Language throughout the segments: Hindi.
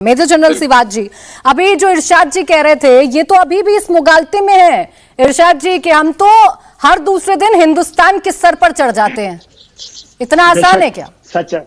मेजर जनरल सिवाज जी, अभी जो इरशाद जी कह रहे थे ये तो अभी भी इस मुगालते में है इरशाद जी कि हम तो हर दूसरे दिन हिंदुस्तान के सर पर चढ़ जाते हैं। इतना आसान है क्या? सच है।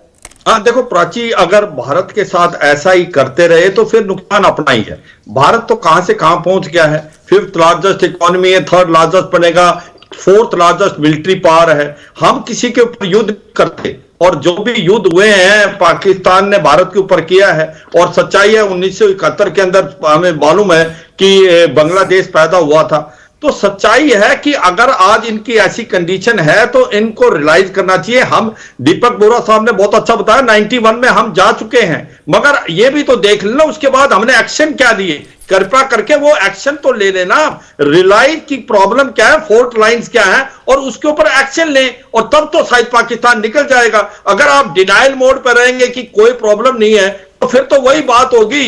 हाँ देखो प्राची, अगर भारत के साथ ऐसा ही करते रहे तो फिर नुकसान अपना ही है। भारत तो कहां से कहां पहुंच गया है, 5th लार्जेस्ट इकोनॉमी है, 3rd लार्जेस्ट बनेगा, 4th लार्जेस्ट मिलिट्री पावर है। हम किसी के ऊपर युद्ध करते, और जो भी युद्ध हुए हैं पाकिस्तान ने भारत के ऊपर किया है। और सच्चाई है 1971 के अंदर हमें मालूम है कि बांग्लादेश पैदा हुआ था। तो सच्चाई है कि अगर आज इनकी ऐसी कंडीशन है तो इनको रियलाइज करना चाहिए। हम दीपक बोरा साहब ने बहुत अच्छा बताया, 91 में हम जा चुके हैं, मगर ये भी तो देख लेना उसके बाद हमने एक्शन क्या दिए। कृपया करके वो एक्शन तो ले लेना, रियलाइज की प्रॉब्लम क्या है, फोर्ट लाइंस क्या है, और उसके ऊपर एक्शन लें, और तब तो शायद पाकिस्तान निकल जाएगा। अगर आप डिनाइल मोड पर रहेंगे कि कोई प्रॉब्लम नहीं है तो फिर तो वही बात होगी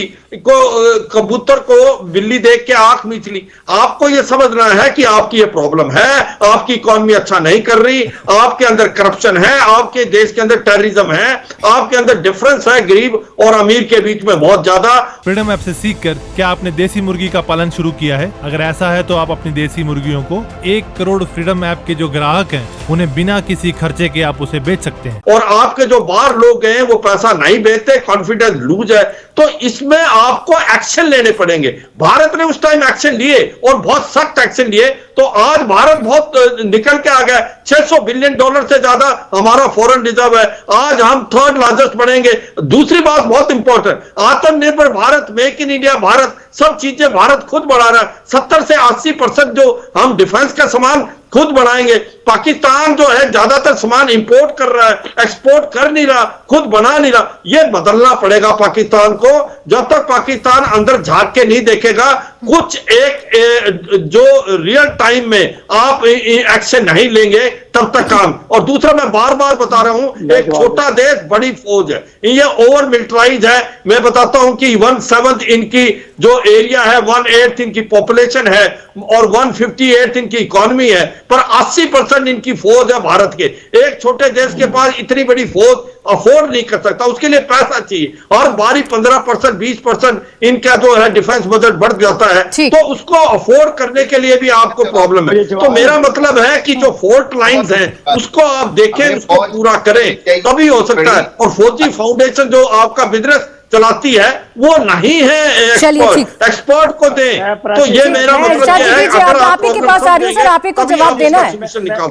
कबूतर को बिल्ली देख के आंख मीच ली। आपको यह समझना है कि आपकी ये प्रॉब्लम है, आपकी इकोनॉमी अच्छा नहीं कर रही, आपके अंदर करप्शन है, आपके देश के अंदर टेररिज्म है, आपके अंदर डिफरेंस है गरीब और अमीर के बीच में बहुत ज्यादा। फ्रीडम ऐप से सीखकर क्या आपने देसी मुर्गी का पालन शुरू किया है? अगर ऐसा है तो आप अपनी देसी मुर्गियों को 1 करोड़ फ्रीडम ऐप के जो ग्राहक हैं उन्हें बिना किसी खर्चे के आप उसे बेच सकते हैं। और आपके जो बाहर लोग हैं वो पैसा नहीं बेचते, कॉन्फिडेंस लूज है, तो इसमें आपको एक्शन लेने पड़ेंगे। भारत ने उस टाइम एक्शन लिए और बहुत सख्त एक्शन लिए, तो आज भारत बहुत निकल के आ गया। $600 बिलियन से ज्यादा हमारा फॉरेन रिजर्व है। आज हम 3rd लार्जेस्ट बनेंगे। दूसरी बात बहुत इंपॉर्टेंट, आत्मनिर्भर Bharat, make in India Bharat, सब चीजें भारत खुद बढ़ा रहा है। 70 से 80% जो हम डिफेंस का सामान खुद बढ़ाएंगे। पाकिस्तान जो है ज्यादातर सामान इंपोर्ट कर रहा है, एक्सपोर्ट कर नहीं रहा, खुद बना नहीं रहा। ये बदलना पड़ेगा पाकिस्तान को। जब तक पाकिस्तान अंदर झांक के नहीं देखेगा, कुछ एक जो रियल टाइम में आप एक्शन नहीं लेंगे तब तक काम। और दूसरा, मैं बार बार बता रहा हूं, एक छोटा देश बड़ी फौज है, ये ओवर मिलिटराइज है। मैं बताता हूं कि 1/7 इनकी जो एरिया है, 1/8 इनकी पॉपुलेशन है, और 158 इनकी इकोनॉमी है, पर 80% इनकी फौज है भारत के। एक छोटे देश के पास इतनी बड़ी फौज अफोर्ड नहीं कर सकता, उसके लिए पैसा चाहिए। और 12-15%, 20% इनका जो है डिफेंस बजट बढ़ जाता है, तो उसको अफोर्ड करने के लिए भी आपको प्रॉब्लम है। तो मेरा मतलब है कि जो फोर्ट लाइंस हैं उसको आप देखें, उसको पूरा करें, तभी हो सकता है। और फौजी फाउंडेशन जो आपका बिजनेस चलाती है वो नहीं है एक्सपर्ट को दें। तो ये मेरा मतलब है। आप ही के पास आ रही है सर, आप ही को जवाब देना है,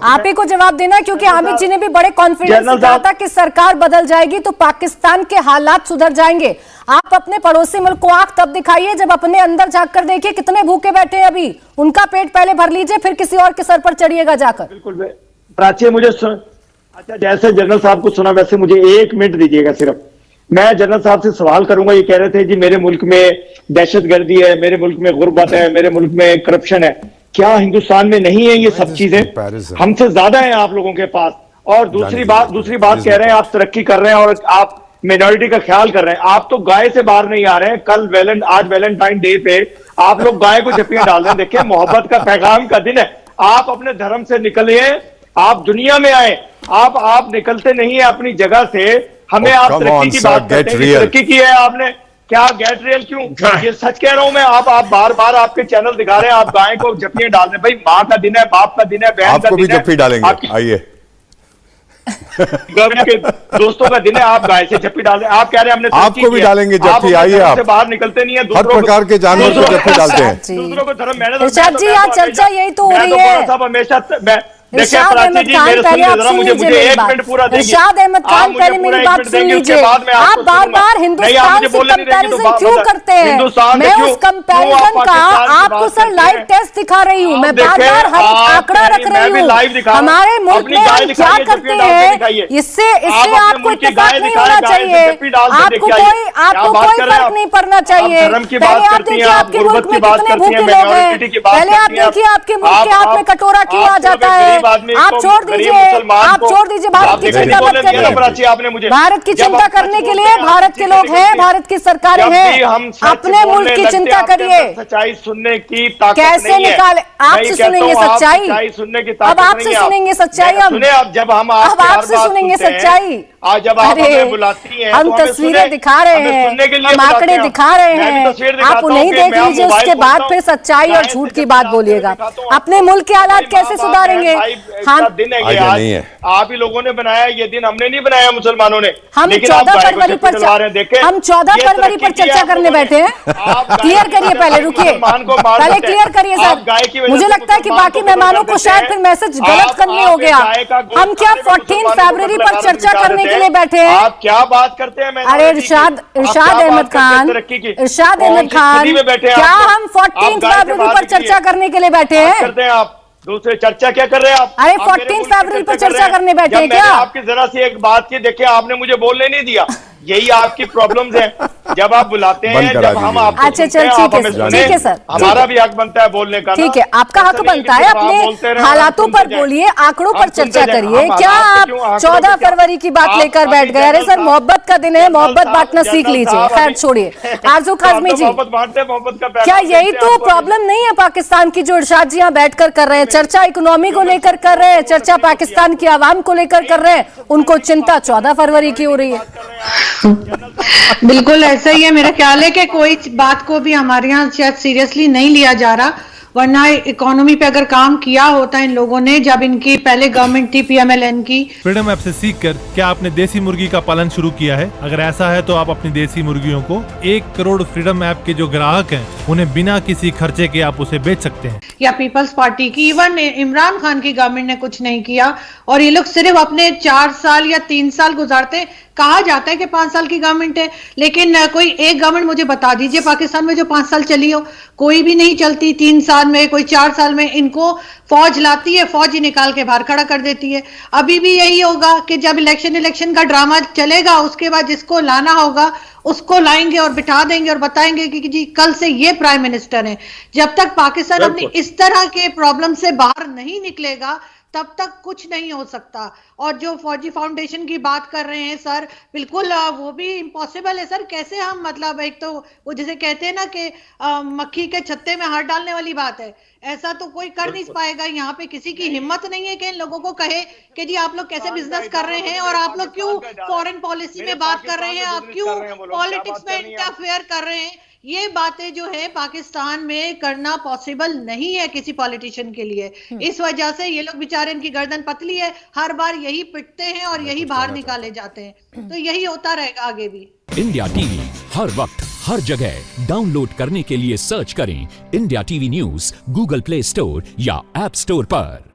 आप ही को जवाब देना है, क्योंकि हामिद जी ने भी बड़े कॉन्फिडेंस से कहा था कि सरकार बदल जाएगी तो पाकिस्तान के हालात सुधर जाएंगे। आप अपने पड़ोसी मुल्क को आंख तब दिखाइए जब अपने अंदर झांक कर देखिए कितने भूखे बैठे हैं अभी। उनका पेट पहले भर लीजिए, फिर किसी और के सर पर चढ़िएगा जाकर। बिल्कुल प्राची, मुझे अच्छा, जैसे जनरल साहब को सुना वैसे मुझे 1 मिनट दीजिएगा सिर्फ। मैं जनरल साहब से सवाल करूंगा। ये कह रहे थे जी मेरे मुल्क में दहशतगर्दी है, मेरे मुल्क में गुर्बत है, मेरे मुल्क में करप्शन है। क्या हिंदुस्तान में नहीं है ये सब चीजें? हमसे ज्यादा है आप लोगों के पास। और दूसरी बात कह रहे हैं आप तरक्की कर रहे हैं और आप मिनॉरिटी का ख्याल कर रहे हैं। आप तो गाय से बाहर नहीं आ रहे हैं। आज वैलेंटाइन डे पे आप लोग गाय को जप्पियां डाल रहे हैं। देखिए, मोहब्बत का पैगाम का दिन है। आप अपने धर्म से निकलिए, आप दुनिया में आए। आप निकलते नहीं है अपनी जगह से। हमें आप तरक्की की बात करते हैं, तरक्की की है आपने क्या? गेट रियल क्यों? ये सच कह रहा हूं मैं। आप बार बार आपके चैनल दिखा रहे हैं, आप गाय को जप्पियां डाल रहे हैं। भाई, माँ का दिन है, बाप का दिन है, बहन का दिन है, जप्पी डालेंगे, आइए के दोस्तों का दिन है, आप गाय से जप्पी डाल रहे हैं। आप कह रहे हैं हमने आपको भी डालेंगे जप्पी, आइए। आप बाहर निकलते नहीं है, हर प्रकार के जानवर को जप्पी डालते हैं। दूसरों को धर्म मैंने चर्चा यही तो हो रही है। हमेशा इरशाद अहमद खान, पहले आप सुन लीजिए मेरी बात। इरशाद अहमद खान, पहले मेरी बात सुन लीजिए। आप बार बार हिंदुस्तान से कंपैरिजन क्यों करते हैं? मैं उस कंपैरिजन का आपको सर लाइव टेस्ट दिखा रही हूँ। मैं बार बार आंकड़ा रख रही हूँ। हमारे मुल्क में हम क्या करते हैं, इससे आपको इत्तेफाक नहीं होना चाहिए। आपको कोई फर्क नहीं पड़ना चाहिए। पहले आप देखिए आपके मुल्क में कितने भूखे लोग हैं। पहले आप देखिए आपके मुल्क के हाथ में कटोरा क्यों आ जाता है। आप छोड़ दीजिए, भारत की चिंता मत करिए। भारत की चिंता करने के लिए भारत के लोग हैं, भारत की सरकारें हैं। अपने मुल्क की चिंता करिए। सच्चाई सुनने की ताकत कैसे निकाले? आपसे सुनेंगे सच्चाई, सुनने की अब आपसे सुनेंगे सच्चाई। अब आपसे सुनेंगे सच्चाई। आज जब आप हमें बुलाती हैं हम तो हमें तस्वीरें दिखा रहे हैं, हम आंकड़े दिखा रहे हैं, आप उन्हें देख लीजिए, उसके बाद फिर सच्चाई और झूठ की बात बोलिएगा। अपने मुल्क के हालात कैसे सुधारेंगे? हम दिन है ये, आज आप ही लोगों ने बनाया ये दिन, हमने नहीं बनाया मुसलमानों ने। हम 14 फरवरी पर चर्चा करने बैठे हैं। क्लियर करिए, पहले रुकिए, पहले क्लियर करिए सर। मुझे लगता है कि बाकी मेहमानों को शायद फिर मैसेज गलत करने हो गया। हम क्या 14 फरवरी पर चर्चा करने के लिए बैठे हैं? आप क्या बात करते हैं? अरे इरशाद अहमद खान, क्या हम 14 फरवरी पर चर्चा करने के लिए बैठे हैं? करते हैं आप दूसरे चर्चा क्या कर रहे हैं आप? अरे 14 फरवरी पर चर्चा करने बैठे हैं क्या? आपकी जरा सी एक बात की, देखिए आपने मुझे बोलने नहीं दिया, यही आपकी प्रॉब्लम्स हैं। जब आप बुलाते हैं, जब हम आपको अच्छा चल ठीक है सर, हमारा भी हक बनता है बोलने का। ठीक है, आपका हक बनता है, अपने हालातों पर बोलिए, आंकड़ों पर चर्चा करिए। क्या आप 14 फरवरी की बात लेकर बैठ गए? अरे सर, मोहब्बत का दिन है, मोहब्बत बांटना सीख लीजिए। खैर छोड़िए। आरजू काज़मी जी, क्या यही तो प्रॉब्लम नहीं है पाकिस्तान की, जो इरशाद जी यहाँ बैठकर कर रहे हैं? चर्चा इकोनॉमी को लेकर कर रहे हैं, चर्चा पाकिस्तान की आवाम को लेकर कर रहे हैं, उनको चिंता 14 फरवरी की हो रही है। बिल्कुल ऐसा ही है। मेरा ख्याल है कि कोई बात को भी हमारे यहाँ शायद सीरियसली नहीं लिया जा रहा, वरना इकोनॉमी पे अगर काम किया होता इन लोगों ने, जब इनकी पहले गवर्नमेंट थी PMLN की। फ्रीडम ऐप से सीखकर क्या आपने देसी मुर्गी का पालन शुरू किया है? अगर ऐसा है तो आप अपनी देसी मुर्गियों को 1 करोड़ फ्रीडम ऐप के जो ग्राहक हैं उन्हें बिना किसी खर्चे के आप उसे बेच सकते हैं। या पीपल्स पार्टी की, इवन इमरान खान की गवर्नमेंट ने कुछ नहीं किया, और ये लोग सिर्फ अपने 4 साल या 3 साल गुजारते। कहा जाता है कि 5 साल की गवर्नमेंट है, लेकिन कोई एक गवर्नमेंट मुझे बता दीजिए पाकिस्तान में जो 5 साल चली हो। कोई भी नहीं चलती। 3 साल में, कोई 4 साल में इनको फौज लाती है, फौज ही निकाल के बाहर खड़ा कर देती है। अभी भी यही होगा कि जब इलेक्शन का ड्रामा चलेगा, उसके बाद जिसको लाना होगा उसको लाएंगे और बिठा देंगे और बताएंगे कि जी कल से ये प्राइम मिनिस्टर है। जब तक पाकिस्तान अपनी इस तरह के प्रॉब्लम से बाहर नहीं निकलेगा, तब तक कुछ नहीं हो सकता। और जो फौजी फाउंडेशन की बात कर रहे हैं सर, बिल्कुल वो भी इम्पॉसिबल है सर। कैसे हम, मतलब एक तो वो जैसे कहते हैं ना कि मक्खी के छत्ते में हाथ डालने वाली बात है, ऐसा तो कोई कर नहीं पाएगा। यहाँ पे किसी की हिम्मत नहीं है कि इन लोगों को कहे कि जी आप लोग कैसे बिजनेस कर रहे हैं और आप लोग क्यों फॉरेन पॉलिसी में बात कर रहे हैं, आप क्यों पॉलिटिक्स में इंटरफेयर कर रहे हैं। ये बातें जो है पाकिस्तान में करना पॉसिबल नहीं है किसी पॉलिटिशियन के लिए। इस वजह से ये लोग बेचारे, इनकी गर्दन पतली है, हर बार यही पिटते हैं और यही बाहर निकाले जाते हैं। तो यही होता रहेगा आगे भी। इंडिया टीवी हर वक्त हर जगह डाउनलोड करने के लिए सर्च करें India TV news Google play store या ऐप स्टोर पर।